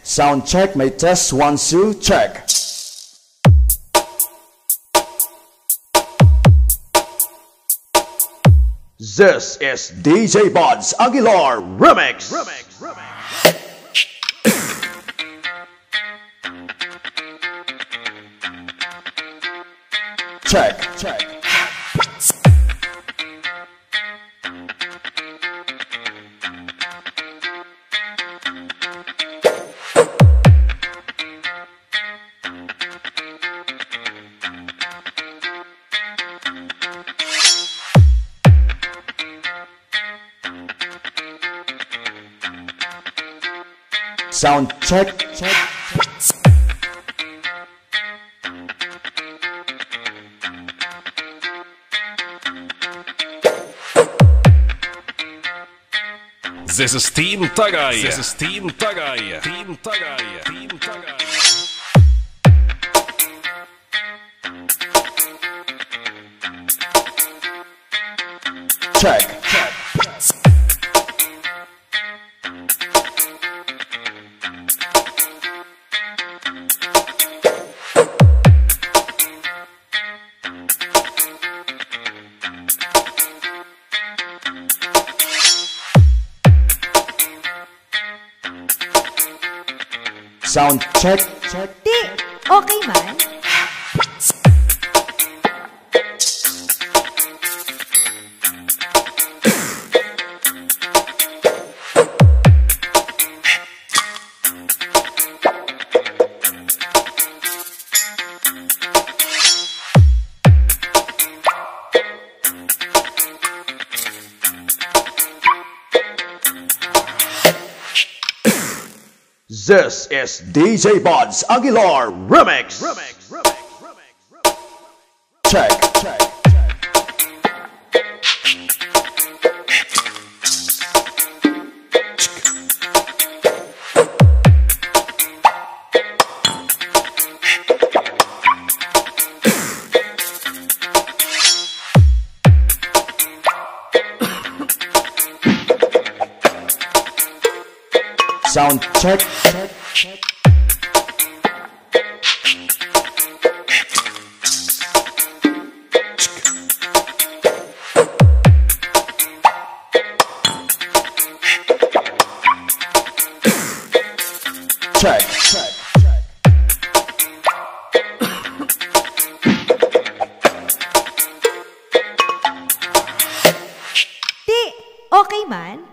Sound check, may test 1, 2, check. This is DJ Buds Aguilar Remix. Check. Sound check. This is Team Tagay. Check. Sound check. Di, okay man? This is DJ Buds Aguilar Remix. Check. Sound check. Check. Di, okay man?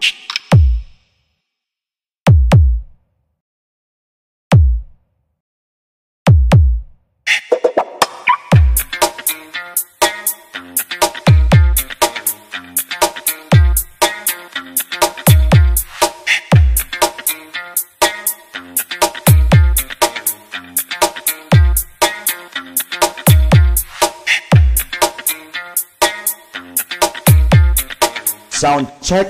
Sound check.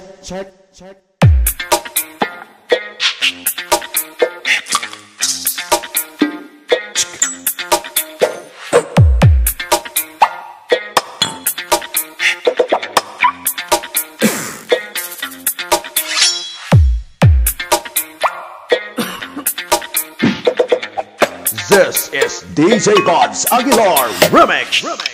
This is DJ Buds Aguilar Remix.